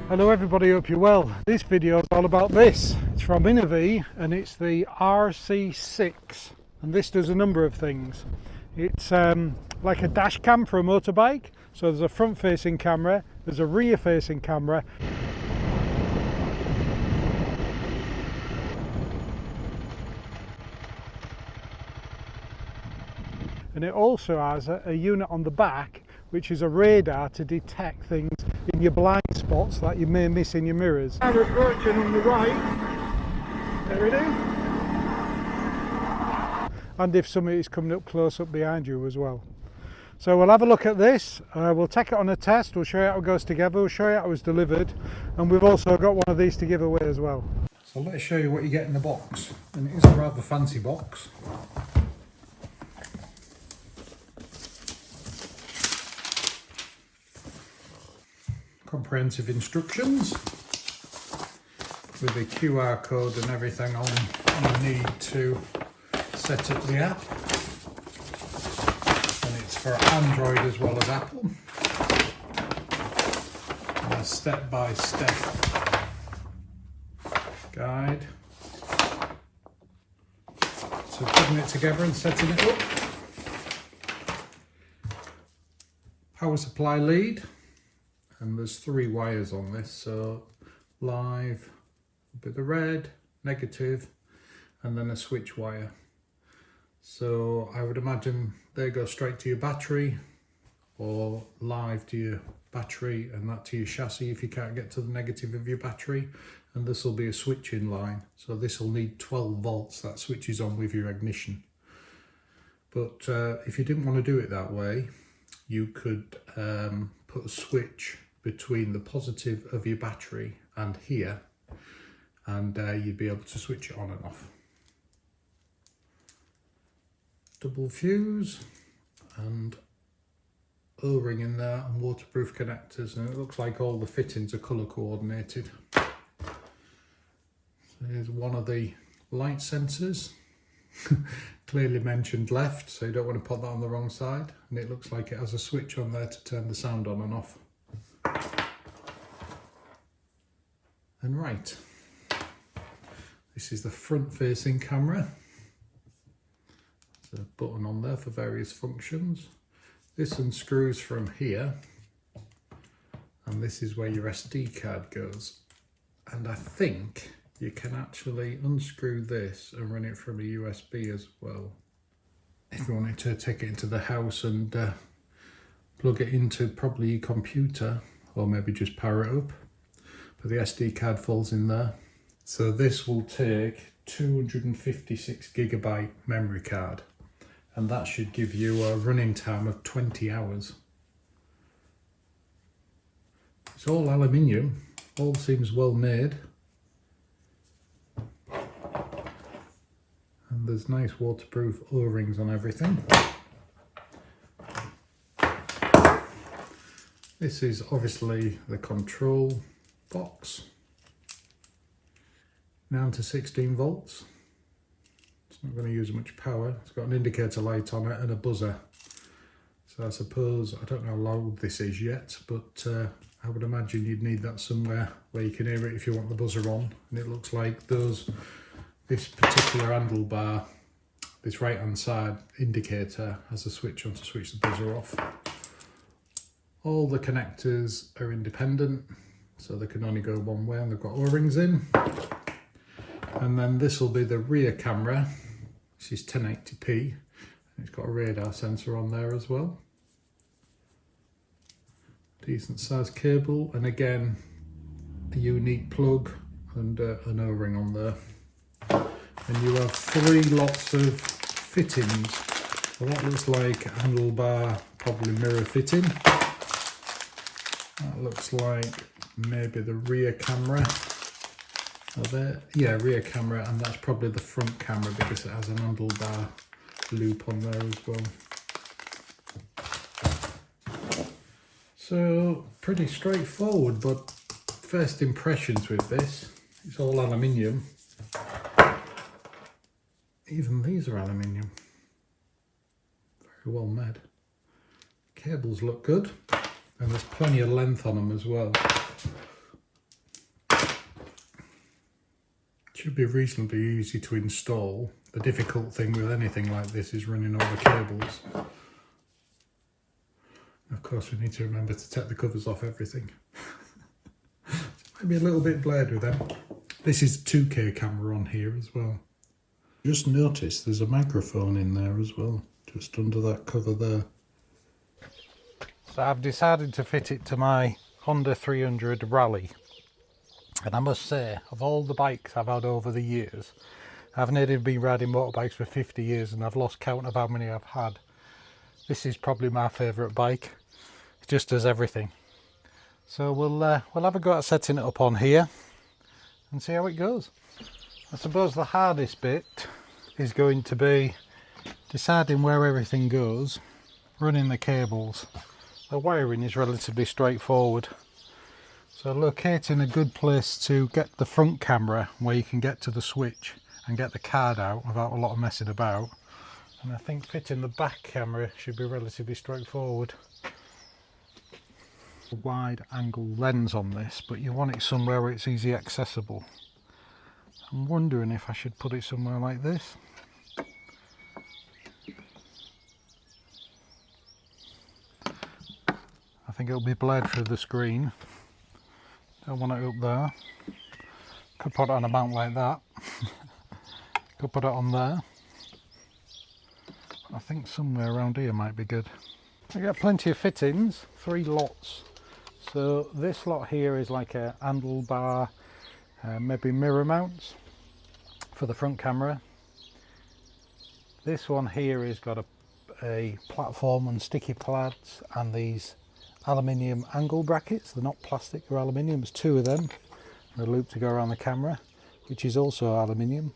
Hello everybody, hope you're well. This video is all about this. It's from INNOVV and it's the RC6, and this does a number of things. It's like a dash cam for a motorbike, so there's a front facing camera, there's a rear facing camera, and it also has a unit on the back which is a radar to detect things in your blind spots that you may miss in your mirrors. Now approaching on the right, there it is, and if somebody is coming up close up behind you as well. So we'll have a look at this, we'll take it on a test, we'll show you how it goes together, we'll show you how it was delivered, and we've also got one of these to give away as well. So let's show you what you get in the box, and it is a rather fancy box. Comprehensive instructions with a QR code and everything on you need to set up the app, and it's for Android as well as Apple, and a step-by-step guide to putting it together and setting it up. Power supply lead. And there's 3 wires on this, so live will be the red, negative, and then a switch wire. So I would imagine they go straight to your battery, or live to your battery and that to your chassis if you can't get to the negative of your battery. And this will be a switching line, so this will need 12 volts that switches on with your ignition. But if you didn't want to do it that way, you could put a switch between the positive of your battery and here, and you'd be able to switch it on and off. Double fuse and O-ring in there and waterproof connectors, and it looks like all the fittings are colour coordinated. So here's one of the light sensors, clearly mentioned left, so you don't want to put that on the wrong side, and it looks like it has a switch on there to turn the sound on and off. And right, this is the front facing camera. There's a button on there for various functions. This unscrews from here, and this is where your SD card goes. And I think you can actually unscrew this and run it from a USB as well, if you wanted to take it into the house and plug it into probably your computer, or maybe just power it up. But the SD card falls in there. So this will take 256 gigabyte memory card, and that should give you a running time of 20 hours. It's all aluminium, all seems well made. And there's nice waterproof O-rings on everything. This is obviously the control box, down to 16 volts. It's not going to use much power. It's got an indicator light on it and a buzzer. So I suppose, I don't know how loud this is yet, but I would imagine you'd need that somewhere where you can hear it if you want the buzzer on. And it looks like this particular handlebar, this right hand side indicator, has a switch on to switch the buzzer off. All the connectors are independent, so they can only go one way, and they've got O-rings in. And then this will be the rear camera, which is 1080p. It's got a radar sensor on there as well. Decent sized cable, and again a unique plug and an O-ring on there. And you have 3 lots of fittings. Well, that looks like a handlebar, probably mirror fitting. That looks like maybe the rear camera. There, yeah, rear camera, and that's probably the front camera because it has an handlebar loop on there as well. So pretty straightforward, but first impressions with this, it's all aluminium. Even these are aluminium. Very well made. Cables look good, and there's plenty of length on them as well. Should be reasonably easy to install. The difficult thing with anything like this is running all the cables. Of course we need to remember to take the covers off everything. Maybe a little bit blurred with them. This is a 2K camera on here as well. Just noticed there's a microphone in there as well, just under that cover there. So I've decided to fit it to my Honda 300 Rally. And I must say, of all the bikes I've had over the years, I've nearly been riding motorbikes for 50 years and I've lost count of how many I've had. This is probably my favourite bike. It just does everything. So we'll have a go at setting it up on here and see how it goes. I suppose the hardest bit is going to be deciding where everything goes, running the cables. The wiring is relatively straightforward. So locating a good place to get the front camera where you can get to the switch and get the card out without a lot of messing about. And I think fitting the back camera should be relatively straightforward. A wide angle lens on this, but you want it somewhere where it's easy accessible. I'm wondering if I should put it somewhere like this. I think it'll be blurred through the screen. Don't want it up there. Could put it on a mount like that. Could put it on there. I think somewhere around here might be good. I got plenty of fittings, 3 lots. So this lot here is like a handlebar, maybe mirror mounts for the front camera. This one here has got a platform and sticky pads and these aluminium angle brackets. They're not plastic, they're aluminium. There's 2 of them and a loop to go around the camera, which is also aluminium.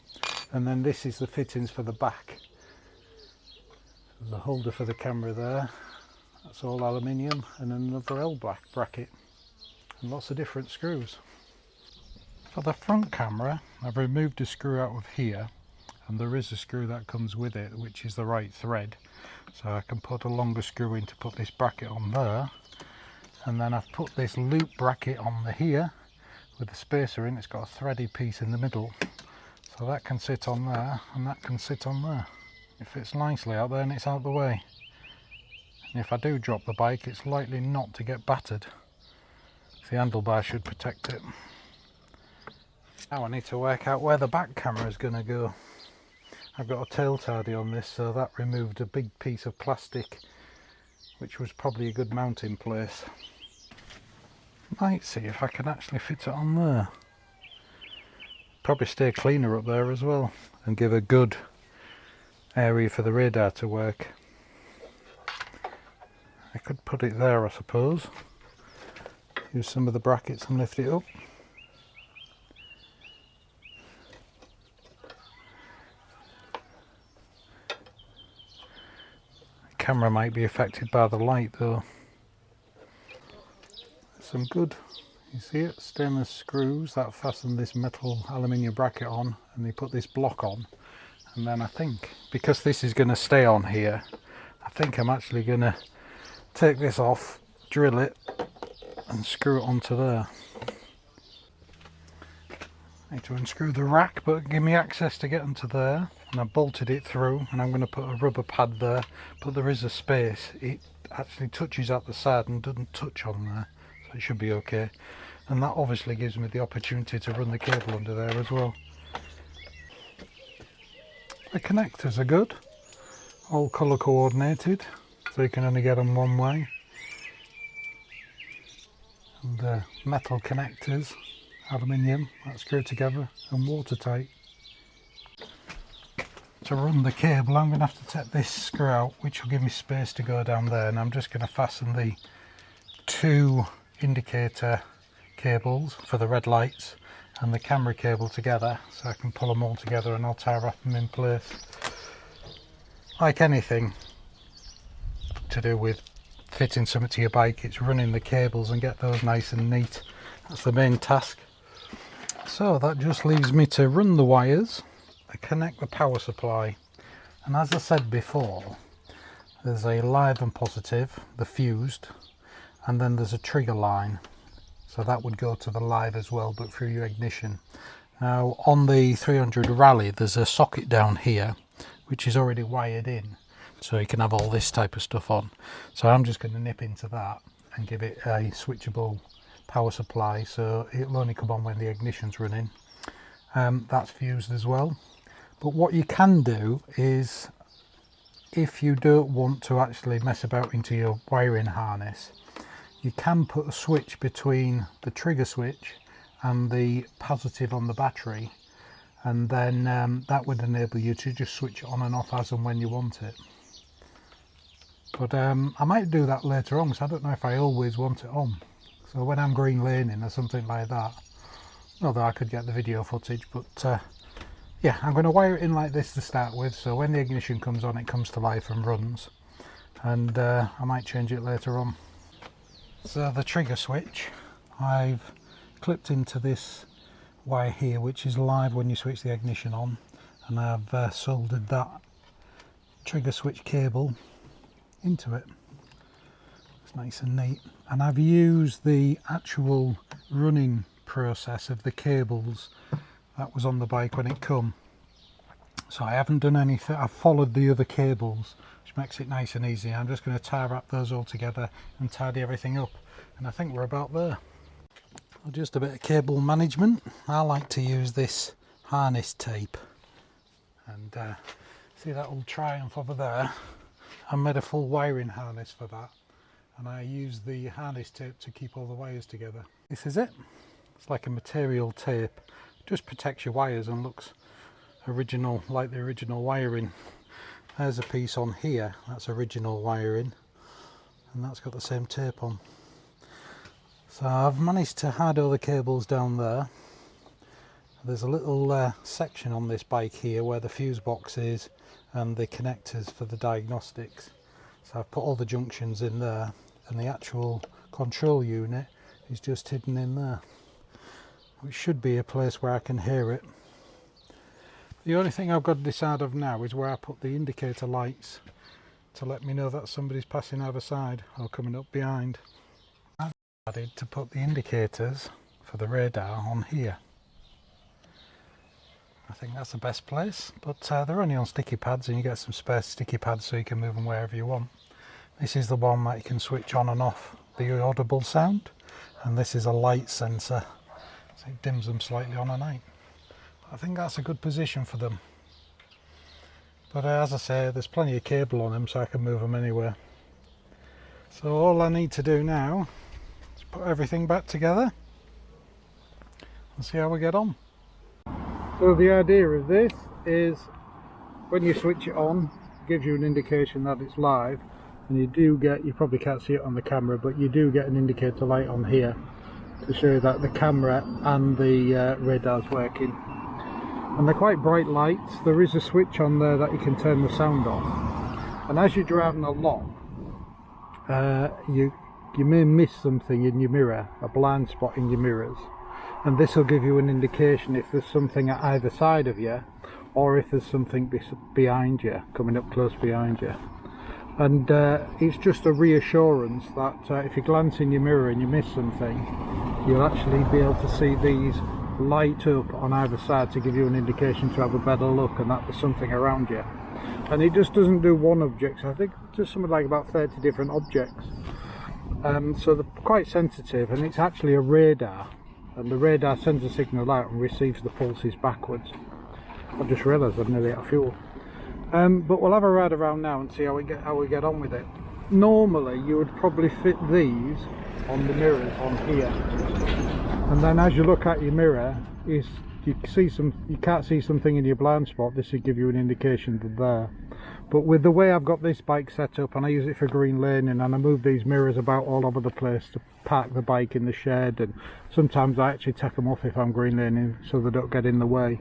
And then this is the fittings for the back. There's a holder for the camera there. That's all aluminium, and another L bracket and lots of different screws. For the front camera, I've removed a screw out of here, and there is a screw that comes with it, which is the right thread. So I can put a longer screw in to put this bracket on there, and then I've put this loop bracket on the here with the spacer in. It's got a threaded piece in the middle, so that can sit on there and that can sit on there. It fits nicely out there and it's out of the way. And if I do drop the bike, it's likely not to get battered. The handlebar should protect it. Now I need to work out where the back camera is going to go. I've got a tail tardy on this, so that removed a big piece of plastic, which was probably a good mounting place. Might see if I can actually fit it on there. Probably stay cleaner up there as well and give a good area for the radar to work. I could put it there, I suppose. Use some of the brackets and lift it up. The camera might be affected by the light though. Some good, you see it, stainless screws that fasten this metal aluminium bracket on, and they put this block on. And then I think, because this is going to stay on here, I think I'm actually going to take this off, drill it and screw it onto there. I need to unscrew the rack, but give me access to get onto there, and I bolted it through, and I'm going to put a rubber pad there, but there is a space. It actually touches at the side and doesn't touch on there, so it should be okay. And that obviously gives me the opportunity to run the cable under there as well. The connectors are good, all colour coordinated, so you can only get them one way. And the metal connectors, aluminium, that's screwed together and watertight. To run the cable, I'm going to have to take this screw out, which will give me space to go down there, and I'm just going to fasten the 2 indicator cables for the red lights and the camera cable together, so I can pull them all together and I'll tie wrap them in place. Like anything to do with fitting something to your bike, it's running the cables and get those nice and neat. That's the main task. So that just leaves me to run the wires and connect the power supply. And as I said before, there's a live and positive, the fused, and then there's a trigger line. So that would go to the live as well, but through your ignition. Now on the 300 Rally there's a socket down here which is already wired in, so you can have all this type of stuff on. So I'm just going to nip into that and give it a switchable power supply, so it'll only come on when the ignition's running. That's fused as well. But what you can do is, if you don't want to actually mess about into your wiring harness, you can put a switch between the trigger switch and the positive on the battery, and then that would enable you to just switch it on and off as and when you want it. But I might do that later on, because I don't know if I always want it on. So when I'm green laning or something like that, although I could get the video footage, but yeah, I'm going to wire it in like this to start with, so when the ignition comes on it comes to life and runs, and I might change it later on. So the trigger switch I've clipped into this wire here, which is live when you switch the ignition on, and I've soldered that trigger switch cable into it. It's nice and neat, and I've used the actual running process of the cables that was on the bike when it come, so I haven't done anything. I've followed the other cables, which makes it nice and easy. I'm just going to tie wrap those all together and tidy everything up, and I think we're about there. Just a bit of cable management. I like to use this harness tape, and see that old Triumph over there, I made a full wiring harness for that, and I use the harness tape to keep all the wires together. This is it. It's like a material tape, just protects your wires and looks original, like the original wiring. There's a piece on here, that's original wiring, and that's got the same tape on. So I've managed to hide all the cables down there. There's a little section on this bike here where the fuse box is and the connectors for the diagnostics. So I've put all the junctions in there, and the actual control unit is just hidden in there, which should be a place where I can hear it. The only thing I've got to decide of now is where I put the indicator lights to let me know that somebody's passing either side or coming up behind. I've decided to put the indicators for the radar on here. I think that's the best place, but they're only on sticky pads, and you get some spare sticky pads so you can move them wherever you want. This is the one that you can switch on and off the audible sound, and this is a light sensor, so it dims them slightly on at night. I think that's a good position for them, but as I say, there's plenty of cable on them so I can move them anywhere. So all I need to do now is put everything back together and see how we get on. So the idea of this is, when you switch it on, it gives you an indication that it's live, and you do get, you probably can't see it on the camera, but you do get an indicator light on here to show that the camera and the radar's working. And they're quite bright lights. There is a switch on there that you can turn the sound off, and as you're driving along, you may miss something in your mirror, a blind spot in your mirrors, and this will give you an indication if there's something at either side of you, or if there's something behind you, coming up close behind you. And it's just a reassurance that if you glance in your mirror and you miss something, you'll actually be able to see these light up on either side to give you an indication to have a better look and that there's something around you. And it just doesn't do one object, I think just something like about 30 different objects. So they're quite sensitive, and it's actually a radar, and the radar sends a signal out and receives the pulses backwards. I just realised I've nearly out of fuel. But we'll have a ride around now and see how we get on with it. Normally you would probably fit these on the mirrors on here, and then as you look at your mirror, you can't see something in your blind spot. This would give you an indication that there. But with the way I've got this bike set up, and I use it for green laning, and I move these mirrors about all over the place to park the bike in the shed, and sometimes I actually take them off if I'm green laning so they don't get in the way.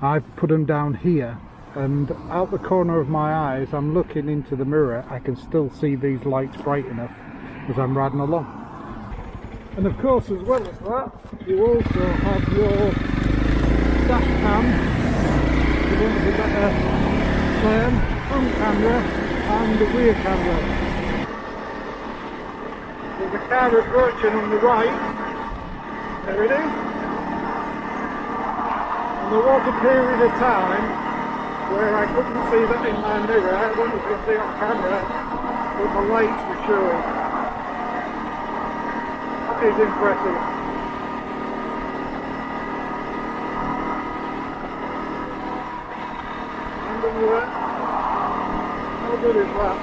I've put them down here, and out the corner of my eyes I'm looking into the mirror. I can still see these lights bright enough as I'm riding along. And of course, as well as that, you also have your dash cam. You want to be better front camera and the rear camera. There's a car approaching on the right. There it is. And there was a period of time where I couldn't see that in my mirror. I don't know if you can see on camera, but the lights were showing. That is impressive. And the work. How good is that?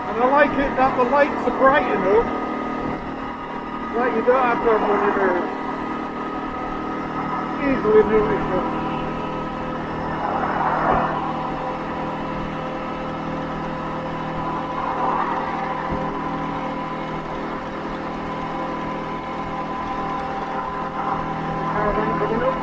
And I like it that the lights are bright enough that you don't have to have one in mirrors. Easily noticeable. Caravan coming up.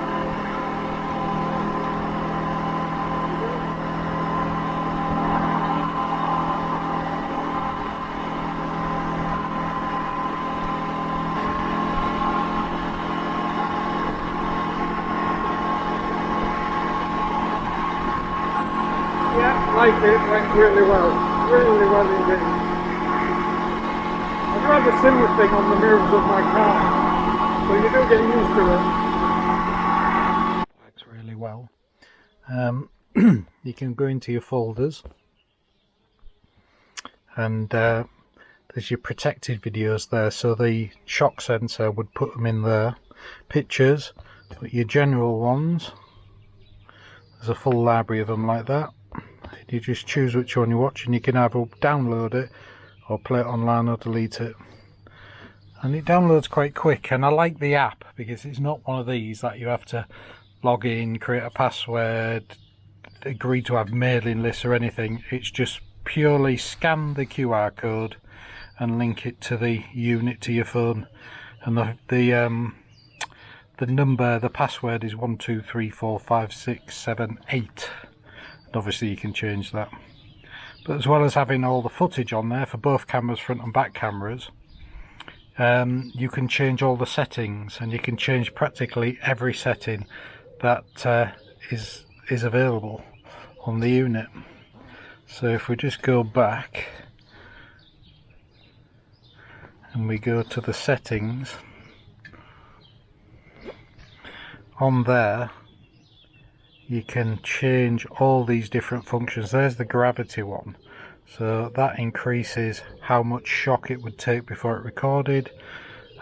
Like it went really well indeed. I've had a similar thing on the mirrors of my car, so you do get used to it. Works really well. You can go into your folders, and there's your protected videos there, so the shock sensor would put them in there. Pictures, but your general ones, there's a full library of them like that. You just choose which one you watch, and you can either download it or play it online or delete it. And it downloads quite quick, and I like the app because it's not one of these that you have to log in, create a password, agree to have mailing lists or anything. It's just purely scan the QR code and link it to the unit to your phone, and the number, the password is 12345678. Obviously you can change that, but as well as having all the footage on there for both cameras, front and back cameras, you can change all the settings, and you can change practically every setting that is available on the unit. So if we just go back and we go to the settings, on there you can change all these different functions. There's the gravity one, so that increases how much shock it would take before it recorded,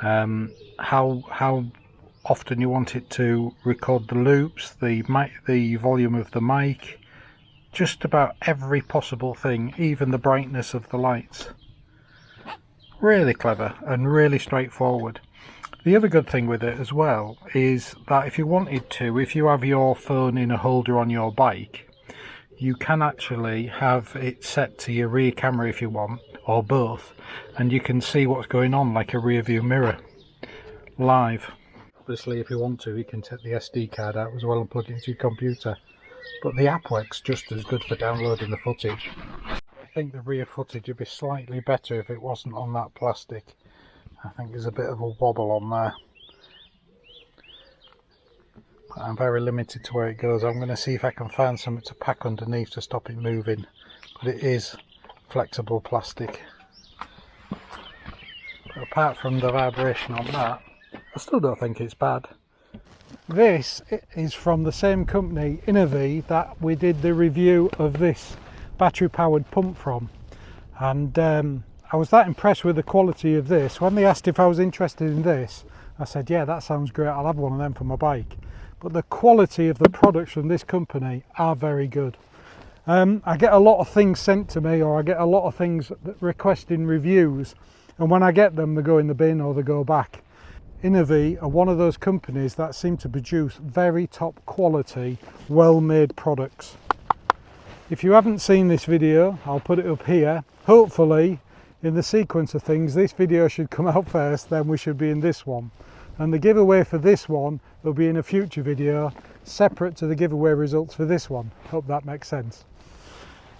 how often you want it to record the loops, the volume of the mic, just about every possible thing, even the brightness of the lights. Really clever and really straightforward. The other good thing with it as well is that if you wanted to, if you have your phone in a holder on your bike, you can actually have it set to your rear camera if you want, or both, and you can see what's going on like a rear view mirror live. Obviously if you want to, you can take the SD card out as well and plug it into your computer, but the app works just as good for downloading the footage. I think the rear footage would be slightly better if it wasn't on that plastic. I think there's a bit of a wobble on there, but I'm very limited to where it goes. I'm going to see if I can find something to pack underneath to stop it moving, but it is flexible plastic. But apart from the vibration on that, I still don't think it's bad. This is from the same company, INNOVV, that we did the review of this battery powered pump from, and I was that impressed with the quality of this. When they asked if I was interested in this, I said, yeah, that sounds great, I'll have one of them for my bike. But the quality of the products from this company are very good. I get a lot of things sent to me, or I get a lot of things requesting reviews, and when I get them, they go in the bin or they go back. INNOVV are one of those companies that seem to produce very top quality, well-made products. If you haven't seen this video, I'll put it up here. Hopefully, in the sequence of things, this video should come out first, then we should be in this one. And the giveaway for this one will be in a future video, separate to the giveaway results for this one. Hope that makes sense.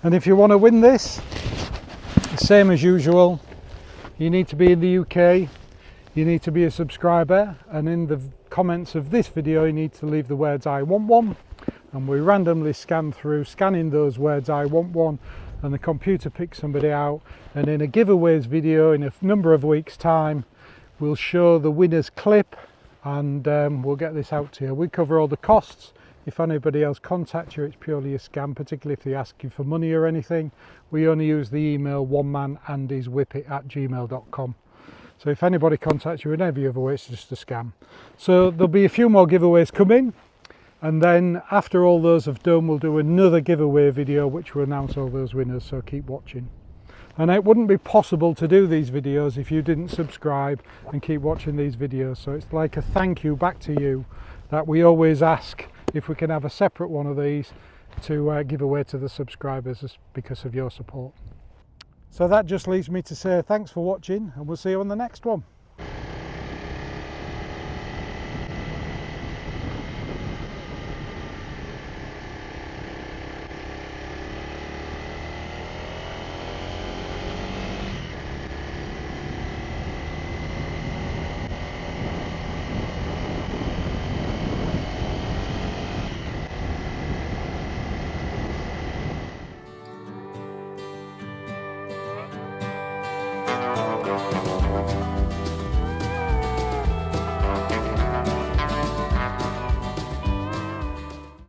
And if you want to win this, same as usual, you need to be in the UK, you need to be a subscriber, and in the comments of this video you need to leave the words "I want one," and we randomly scan through, scanning those words "I want one," and the computer picks somebody out, and in a giveaways video in a number of weeks time we'll show the winner's clip and we'll get this out to you. We cover all the costs. If anybody else contacts you, it's purely a scam, particularly if they ask you for money or anything. We only use the email onemanandyswhippet@gmail.com. So if anybody contacts you in any other way, it's just a scam. So there'll be a few more giveaways coming, and then after all those have done, we'll do another giveaway video which will announce all those winners, so keep watching. And it wouldn't be possible to do these videos if you didn't subscribe and keep watching these videos. So it's like a thank you back to you that we always ask if we can have a separate one of these to give away to the subscribers because of your support. So that just leaves me to say thanks for watching, and we'll see you on the next one.